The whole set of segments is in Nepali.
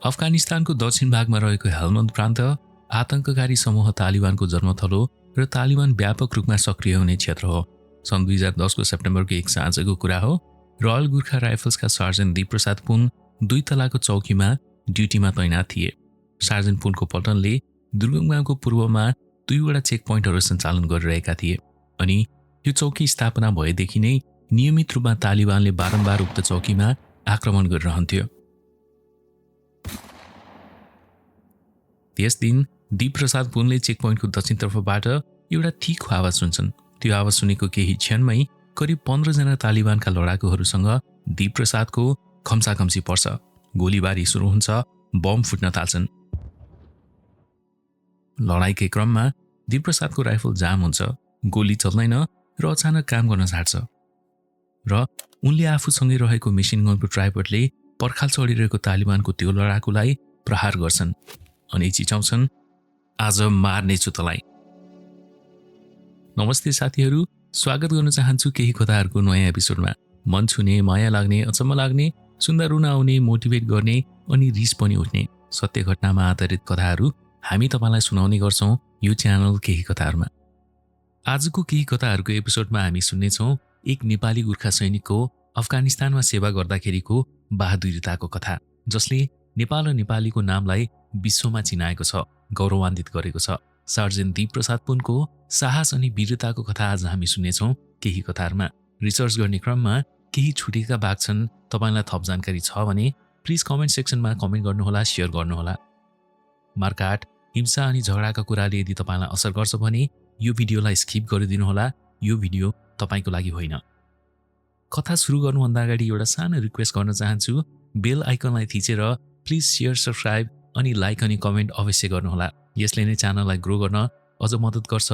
अफगानिस्तानको दक्षिण भागमा रहेको हेल्मन्द प्रान्त आतंककारी समूह तालिबानको जन्मथलो र तालिबान व्यापक रूपमा सक्रिय हुने क्षेत्र हो। सन् 2010 को सेप्टेम्बरको एक साँझको कुरा हो। रयल गोर्खा राइफल्सका सार्जेन्ट दीपप्रसाद पुन 2 तलाको चौकीमा ड्युटीमा तैनात थिए। सार्जेन्ट पुनको पल्टनले दुर्गम गाउँको पूर्वमा 2वटा चेक पोइन्टहरू सञ्चालन गरिरहेका थिए अनि यो चौकी स्थापना भएदेखि नै नियमित रूपमा तालिबानले बारम्बार उक्त चौकीमा आक्रमण गरिरहन्थ्यो। त्यस दिन दीपप्रसाद पुनले चेक पोइन्टको दक्षिणतर्फबाट एउटा तीखो आवाज सुन्छन्। त्यो आवाज सुनेको केही क्षणमै करिब 15 जना तालिबानका लडाकुहरूसँग दीपप्रसादको खम्साखम्सी पर्छ। गोलीबारी सुरु हुन्छ, बम फुट्न थाल्छन्। लडाईकै क्रममा दीपप्रसादको राइफल जाम हुन्छ, गोली चल्दैन र अचानक काम गर्न छाड्छ र उनले आफूसँगै रहेको मेसिन गनको ट्राइपडले पर्खाल चढिरहेको तालिबानको त्यो लडाकुलाई प्रहार गर्छन् अनि चिचाउँछन्, आज मार्नेछु तँलाई। नमस्ते साथीहरू, स्वागत गर्न चाहन्छु केही कथाहरूको नयाँ एपिसोडमा। मन छुने, माया लाग्ने, अचम्म लाग्ने, सुन्दा रुन आउने, मोटिभेट गर्ने अनि रिस पनि उठ्ने सत्य घटनामा आधारित कथाहरू हामी तपाईलाई सुनाउने गर्छौं यो च्यानल केही कथाहरूमा। आजको केही कथाहरूको एपिसोडमा हामी सुन्नेछौँ एक नेपाली गोर्खा सैनिकको अफगानिस्तानमा सेवा गर्दाखेरिको बहादुरीताको कथा, जसले नेपाल र नेपालीको नामलाई विश्वमा चिनाएको छ, गौरवान्वित गरेको छ। सार्जेन्ट दीपप्रसाद पुनको साहस अनि वीरताको कथा आज हामी सुन्नेछौँ केही कथाहरूमा। रिसर्च गर्ने क्रममा केही छुटेका भाग छन्, तपाईलाई थप जानकारी छ भने प्लिज कमेन्ट सेक्सनमा कमेन्ट गर्नुहोला, शेयर गर्नुहोला। मारकाट, हिंसा अनि झगडाका कुराले यदि तपाईलाई असर गर्छ भने यो भिडियोलाई स्किप गरिदिनुहोला, यो भिडियो तपाईको लागि होइन। कथा सुरु गर्नुभन्दा अगाडि एउटा सानो रिक्वेस्ट गर्न चाहन्छु, बेल आइकनलाई थिचेर प्लिज शेयर, सब्स्क्राइब अनि लाइक अनि कमेन्ट अवश्य गर्नुहोला। यसले नै च्यानललाई ग्रो गर्न अझ मद्दत गर्छ,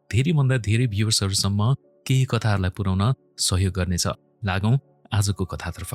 धेरैभन्दा धेरै भ्युअर्सहरूसम्म केही कथाहरूलाई पुर्याउन सहयोग गर्नेछ। लागौं आजको कथातर्फ।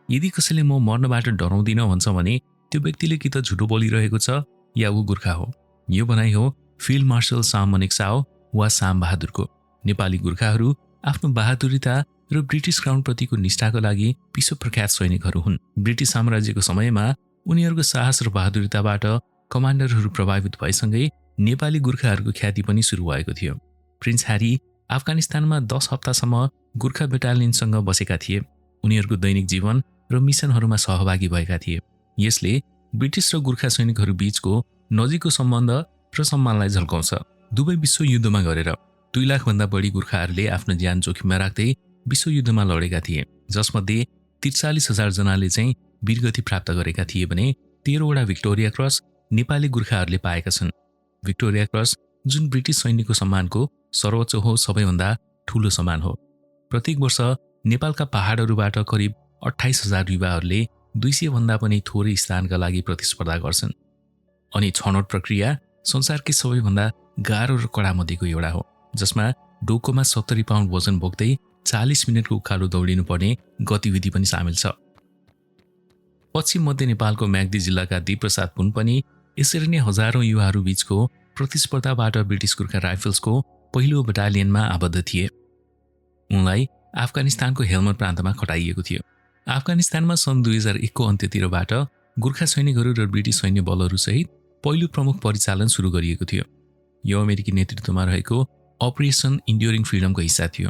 यदि कसैले म मर्नबाट डराउँदिन भन्छ भने त्यो व्यक्तिले कि त झुटो बोलिरहेको छ या ऊ गोर्खा हो। यो भनाइ हो फिल्ड मार्शल साम मनेकसाओ वा साम बहादुरको। नेपाली गोर्खाहरू आफ्नो बहादुरीता र ब्रिटिस क्राउनप्रतिको निष्ठाको लागि विश्व प्रख्यात सैनिकहरू हुन्। ब्रिटिस साम्राज्यको समयमा उनीहरूको साहस र बहादुरीताबाट कमान्डरहरू प्रभावित भएसँगै नेपाली गोर्खाहरूको ख्याति पनि सुरु भएको थियो। प्रिन्स ह्यारी अफगानिस्तानमा 10 हप्तासम्म गोर्खा बेटालियनसँग बसेका थिए। उनीहरूको दैनिक जीवन र मिसनहरूमा सहभागी भएका थिए। यसले ब्रिटिस र गोर्खा सैनिकहरू बीचको नजिकको सम्बन्ध र सम्मानलाई झल्काउँछ। दुवै विश्वयुद्धमा गरेर 2 लाखभन्दा बढी गोर्खाहरूले आफ्नो ज्यान जोखिममा राख्दै विश्वयुद्धमा लडेका थिए, जसमध्ये 43,000 जनाले चाहिँ वीरगति प्राप्त गरेका थिए भने 13वटा भिक्टोरिया क्रस नेपाली गोर्खाहरूले पाएका छन्। भिक्टोरिया क्रस जुन ब्रिटिस सैनिकको सम्मानको सर्वोच्च हो, सबैभन्दा ठूलो सम्मान हो। प्रत्येक वर्ष नेपालका पहाडहरूबाट करिब 28,000 युवाहरूले 200 भन्दा पनि थोरै स्थानका लागि प्रतिस्पर्धा गर्छन् अनि छनौट प्रक्रिया संसारकै सबैभन्दा गाह्रो र कडा मध्येको एउटा हो, जसमा डोकोमा 70 पाउन्ड वजन बोक्दै 40 मिनटको उकालो दौडिनु पर्ने गतिविधि पनि सामेल छ। पश्चिम मध्य नेपालको म्याग्दी जिल्लाका दीपप्रसाद पुन पनि यसरी नै हजारौं युवाहरू बीचको प्रतिस्पर्धाबाट ब्रिटिस गोर्खा राइफल्सको पहिलो बटालियनमा आबद्ध थिए। उनलाई अफगानिस्तानको हेल्मन्ड प्रान्तमा खटाइएको थियो। अफगानिस्तानमा सन् 2001 को अन्त्यतिरबाट गोर्खा सैनिकहरू र ब्रिटिस सैन्य बलहरूसहित पहिलो प्रमुख परिचालन सुरु गरिएको थियो। यो अमेरिकी नेतृत्वमा रहेको अपरेसन इन्ड्युरिङ फ्रिडमको हिस्सा थियो,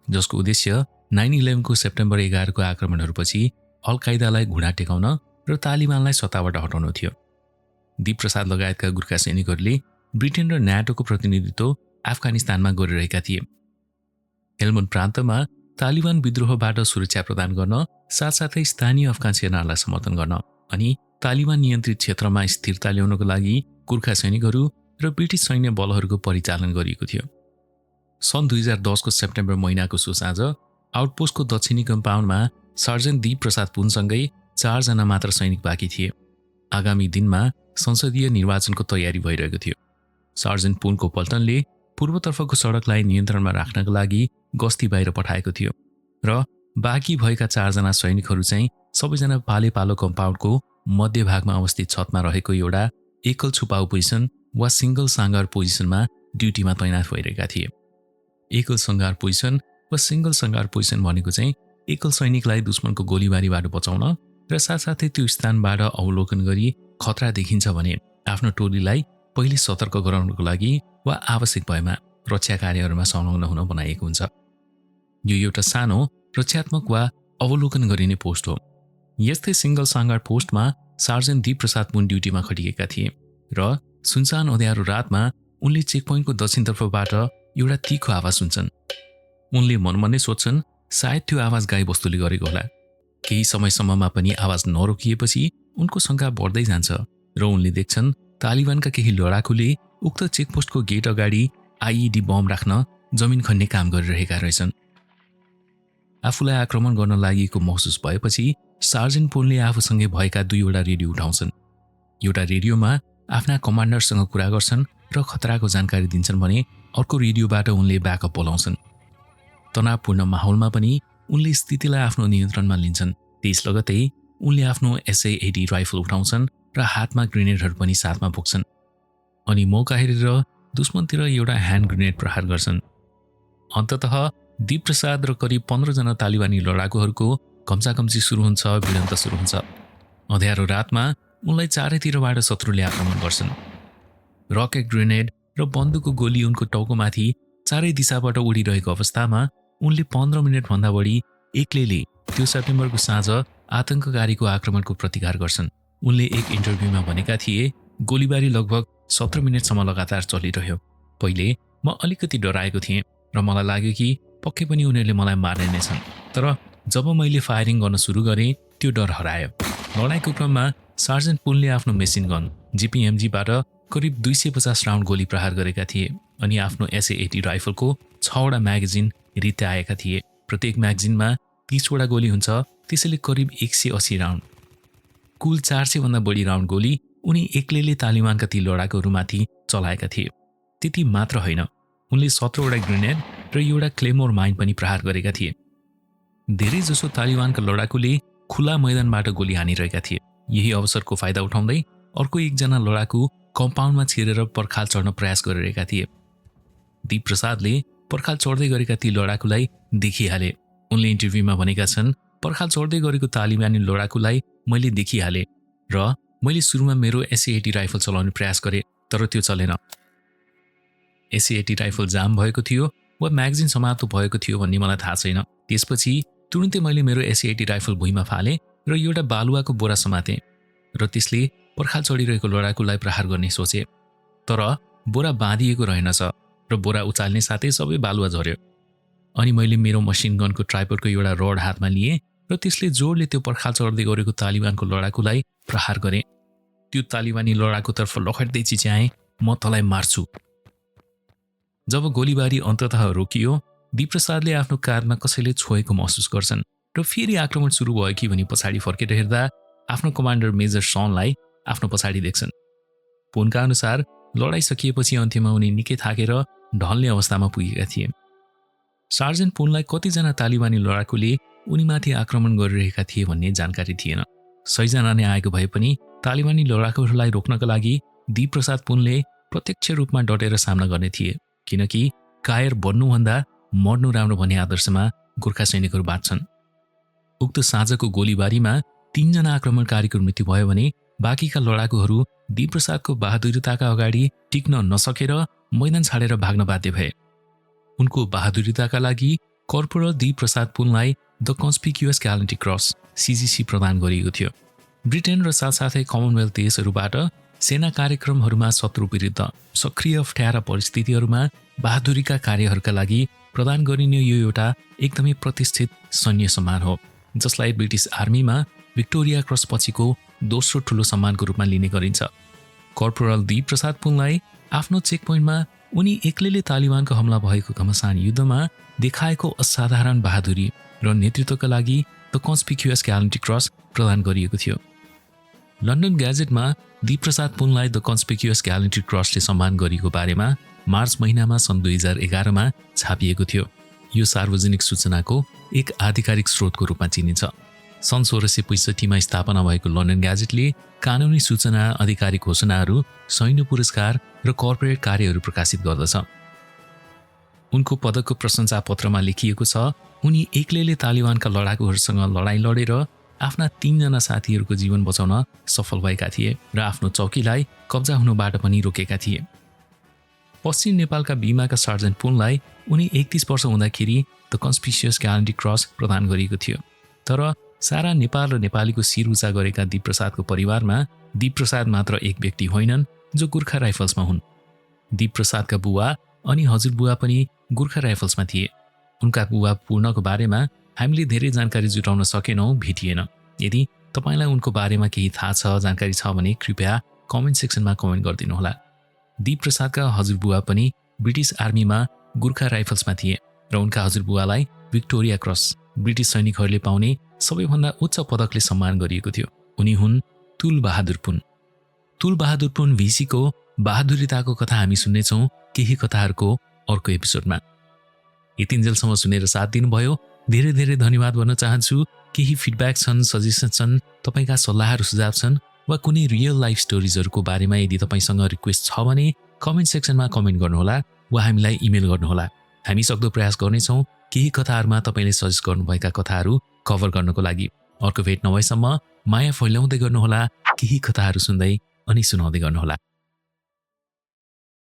जसको उद्देश्य 9/11 को सेप्टेम्बर 11 को आक्रमणहरूपछि अल कायदालाई घुँडा टेकाउन र तालिबानलाई सत्ताबाट हटाउनु थियो। दीपप्रसाद लगायतका गोर्खा सैनिकहरूले ब्रिटेन र न्याटोको प्रतिनिधित्व अफगानिस्तानमा गरिरहेका थिए। हेल्मन्ड प्रान्तमा तालिबान विद्रोहबाट सुरक्षा प्रदान गर्न, साथसाथै स्थानीय अफगान सेनालाई समर्थन गर्न अनि तालिबान नियन्त्रित क्षेत्रमा स्थिरता ल्याउनको लागि गोर्खा सैनिकहरू र ब्रिटिस सैन्य बलहरूको परिचालन गरिएको थियो। सन् 2010 को सेप्टेम्बर महिनाको सोसाँझ आउटपोस्टको दक्षिणी कम्पाउन्डमा सार्जेन्ट दीपप्रसाद पुनसँगै 4 जना मात्र सैनिक बाँकी थिए। आगामी दिनमा संसदीय निर्वाचनको तयारी भइरहेको थियो। सार्जेन्ट पुनको पल्टनले पूर्वतर्फको सडकलाई नियन्त्रणमा राख्नका लागि गस्ती बाहिर पठाएको थियो र बाँकी भएका 4 जना सैनिकहरू चाहिँ सबैजना पालेपालो कम्पाउन्डको मध्यभागमा अवस्थित छतमा रहेको एउटा एकल छुपाउ पोजिसन वा सिंगल सांगार पोजिसनमा ड्युटीमा तैनात भइरहेका थिए। एकल सांगार पोजिसन वा सिंगल सांगार पोजिसन भनेको चाहिँ एकल सैनिकलाई दुश्मनको गोलीबारीबाट बचाउन र साथसाथै त्यो स्थानबाट अवलोकन गरी खतरा देखिन्छ भने आफ्नो टोलीलाई पहिले सतर्क गराउनको लागि वा आवश्यक भएमा रक्षा कार्यहरूमा संलग्न हुन बनाइएको हुन्छ। यो एउटा सानो रक्षात्मक वा अवलोकन गरिने पोस्ट हो। यस्तै सिंगल साङ्गार पोस्टमा सार्जेन्ट दीपप्रसाद पुन ड्युटीमा खटिएका थिए र सुनसान अँध्यारो रातमा उनले चेकपोइन्टको दक्षिणतर्फबाट एउटा तीखो आवाज सुन्छन्। उनले मनमा नै सोध्छन् सायद त्यो आवाज गाईबस्तुले गरेको होला। केही समयसम्ममा पनि आवाज नरोकिएपछि उनको शङ्का बढ्दै जान्छ र उनले देख्छन् तालिबानका केही लडाकुले उक्त चेकपोस्टको गेट अगाडि आइइडी बम राख्न जमिन खन्ने काम गरिरहेका रहेछन्। आफूलाई आक्रमण गर्न लागेको महसुस भएपछि सार्जेन्ट पुनले आफूसँगै भएका 2वटा रेडियो उठाउँछन्। एउटा रेडियोमा आफ्ना कमान्डरसँग कुरा गर्छन् र खतराको जानकारी दिन्छन् भने अर्को रेडियोबाट उनले ब्याकअप बोलाउँछन्। तनावपूर्ण माहौलमा पनि उनले स्थितिलाई आफ्नो नियन्त्रणमा लिन्छन्। त्यस लगतै उनले आफ्नो SA-80 राइफल उठाउँछन् र हातमा ग्रेनेडहरू पनि साथमा बोक्छन् अनि मौका हेरेर दुश्मनतिर एउटा ह्यान्ड ग्रेनेड प्रहार गर्छन्। अन्ततः दीपप्रसाद र करिब 15 जना तालिबानी लडाकुहरूको कम्चाकम्ची सुरु हुन्छ, भिडन्त सुरु हुन्छ। अँध्यारो रातमा उनलाई चारैतिरबाट शत्रुले आक्रमण गर्छन्। रकेट ग्रेनेड र बन्दुकको गोली उनको टाउकोमाथि चारै दिशाबाट उडिरहेको अवस्थामा उनले 15 मिनेटभन्दा बढी एक्लैले त्यो सेप्टेम्बरको साँझ आतङ्ककारीको आक्रमणको प्रतिकार गर्छन्। उनले एक इन्टरभ्यूमा भनेका थिए, गोलीबारी लगभग 17 मिनेटसम्म लगातार चलिरह्यो। पहिले म अलिकति डराएको थिएँ र मलाई लाग्यो कि पक्कै पनि उनीहरूले मलाई मार्ने नै छन्, तर जब मैले फायरिङ गर्न सुरु गरेँ त्यो डर हरायो। लडाइँको क्रममा सार्जेन्ट पुनले आफ्नो मेसिन गन GPMGबाट करिब 250 राउन्ड गोली प्रहार गरेका थिए अनि आफ्नो SA-80 राइफलको 6वटा म्यागजिन रित्याएका थिए। प्रत्येक म्यागजिनमा 30वटा गोली हुन्छ, त्यसैले करिब 180 राउन्ड। कुल 400 भन्दा बढी राउन्ड गोली उनी एक्लैले तालिबानका ती लडाकुहरूमाथि चलाएका थिए। त्यति मात्र होइन, उनले 17वटा ग्रेनेड र एउटा क्लेमोर माइन पनि प्रहार गरेका थिए। धेरैजसो तालिबानका लडाकुले खुला मैदानबाट गोली हानिरहेका थिए। यही अवसरको फाइदा उठाउँदै अर्को एकजना लडाकु कम्पाउन्डमा छिरेर पर्खाल चढ्न प्रयास गरिरहेका थिए। दीपप्रसादले पर्खाल चढ्दै गरेका ती लडाकुलाई देखिहाले। उनले इन्टरभ्यूमा भनेका छन्, पर्खाल चढ्दै गरेको तालिबानी लडाकुलाई मैले देखिहालेँ र मैले सुरुमा मेरो SA-80 राइफल चलाउने प्रयास गरेँ, तर त्यो चलेन। SA-80 राइफल जाम भएको थियो वा म्यागजिन समाप्त भएको थियो भन्ने मलाई थाहा छैन। त्यसपछि तुरुन्तै मैले मेरो SA-80 राइफल भुइँमा फालेँ र एउटा बालुवाको बोरा समातेँ र त्यसले पर्खाल चढिरहेको लडाकुलाई प्रहार गर्ने सोचे। तर बोरा बाँधिएको रहेनछ र बोरा उचाल्ने साथै सबै बालुवा झर्यो। अनि मैले मेरो मसिन गनको ट्राइपोडको एउटा रड हातमा लिएँ र त्यसले जोडले त्यो पर्खाल चढ्दै गरेको तालिबानको लडाकुलाई प्रहार गरेँ। त्यो तालिबानी लडाकुतर्फ लखट्दै चिच्याएँ, म तँलाई मार्छु। जब गोलीबारी अन्ततः रोकियो, दीपप्रसादले आफ्नो काँधमा कसैले छोएको महसुस गर्छन् र फेरि आक्रमण सुरु भयो कि भनी पछाडि फर्केर हेर्दा आफ्नो कमान्डर मेजर सनलाई आफ्नो पछाडि देख्छन्। पुनका अनुसार लडाइँ सकिएपछि अन्त्यमा उनी निकै थाकेर ढल्ने अवस्थामा पुगेका थिए। सार्जेन्ट पुनलाई कतिजना तालिबानी लडाकुले उनीमाथि आक्रमण गरिरहेका थिए भन्ने जानकारी थिएन। 100 जना नै आएको भए पनि तालिबानी लडाकुहरूलाई रोक्नका लागि दीपप्रसाद पुनले प्रत्यक्ष रूपमा डटेर सामना गर्ने थिए, किनकि कायर बन्नुभन्दा मर्नु राम्रो भन्ने आदर्शमा गोर्खा सैनिकहरू बाँच्छन्। उक्त साँझको गोलीबारीमा 3 जना आक्रमणकारीको मृत्यु भयो भने बाँकीका लडाकुहरू दीपप्रसादको बहादुरिताका अगाडि टिक्न नसकेर मैदान छाडेर भाग्न बाध्य भए। उनको बहादुरिताका लागि कर्पोरल दीपप्रसाद पुनलाई द कन्स्पिक्युअस ग्यालेन्टी क्रस CGC प्रदान गरिएको थियो। ब्रिटेन र साथसाथै कमनवेल्थ देशहरूबाट सेना कार्यक्रमहरूमा शत्रु विरुद्ध सक्रिय अप्ठ्यारा परिस्थितिहरूमा बहादुरीका कार्यहरूका लागि प्रदान गरिने यो एउटा एकदमै प्रतिष्ठित सैन्य सम्मान हो, जसलाई ब्रिटिस आर्मीमा भिक्टोरिया क्रस पछिको दोस्रो ठुलो सम्मानको रूपमा लिने गरिन्छ। कर्पोरल दीपप्रसाद पुनलाई आफ्नो चेकपोइन्टमा उनी एक्लैले तालिबानको हमला भएको घमासान युद्धमा देखाएको असाधारण बहादुरी र नेतृत्वका लागि द कन्स्पिक्युअस ग्यालेन्टी क्रस प्रदान गरिएको थियो। लन्डन ग्याजेटमा दीपप्रसाद पुनलाई द कन्स्पिक्युअस ग्यालेन्टी क्रसले सम्मान गरिएको बारेमा मार्च महिनामा सन् 2011मा छापिएको थियो। यो सार्वजनिक सूचनाको एक आधिकारिक स्रोतको रूपमा चिनिन्छ। सन् 1665मा स्थापना भएको लन्डन ग्याजेटले कानुनी सूचना, आधिकारिक घोषणाहरू, सैन्य पुरस्कार र कर्पोरेट कार्यहरू प्रकाशित गर्दछ। उनको पदकको प्रशंसा पत्रमा लेखिएको छ, उनी एक्लैले तालिबानका लडाकुहरूसँग लडाईँ लडेर आफ्ना 3 जना साथीहरूको जीवन बचाउन सफल भएका थिए र आफ्नो चौकीलाई कब्जा हुनुबाट पनि रोकेका थिए। पश्चिम नेपालका बीमाका सर्जन पुनलाई उनी 31 वर्ष हुँदाखेरि द कन्स्पिसियस ग्यालेन्टी क्रस प्रदान गरिएको थियो। तर सारा नेपाल र नेपालीको शिर उचा गरेका दीपप्रसादको परिवारमा दीपप्रसाद मात्र एक व्यक्ति होइनन् जो गोर्खा राइफल्समा हुन्। दीपप्रसादका बुवा अनि हजुरबुवा पनि गोर्खा राइफल्समा थिए। उनका बुवा पूर्णको बारेमा हामीले धेरै जानकारी जुटाउन सकेनौँ, भेटिएन। यदि तपाईलाई उनको बारेमा केही थाहा छ, जानकारी छ भने कृपया कमेन्ट सेक्सनमा कमेन्ट गरिदिनुहोला। दीपप्रसादका हजुरबुवा पनि ब्रिटिस आर्मीमा गोर्खा राइफल्समा थिए र उनका हजुरबुवालाई भिक्टोरिया क्रस, ब्रिटिस सैनिकहरूले पाउने सबैभन्दा उच्च पदकले सम्मान गरिएको थियो। उनी हुन् तुल बहादुर पुन। तुल बहादुर पुन भिसीको बहादुरिताको कथा हामी सुन्नेछौँ केही कथाहरूको अर्को एपिसोडमा। यतिन्जेलसम्म सुनेर साथ दिनुभयो, धेरै धेरै धन्यवाद भन्न चाहन्छु। केही फिडब्याक छन्, सजेसन छन्, तपाईँका सल्लाहहरू सुझाव छन् वा कुनै रियल लाइफ स्टोरिजहरूको बारेमा यदि तपाईँसँग रिक्वेस्ट छ भने कमेन्ट सेक्सनमा कमेन्ट गर्नुहोला वा हामीलाई इमेल गर्नुहोला। हामी सक्दो प्रयास गर्नेछौँ केही कथाहरूमा तपाईँले सजेस्ट गर्नुभएका कथाहरू कभर गर्नको लागि। अर्को भेट नभएसम्म माया फैलाउँदै गर्नुहोला, केही कथाहरू सुन्दै अनि सुनाउँदै गर्नुहोला।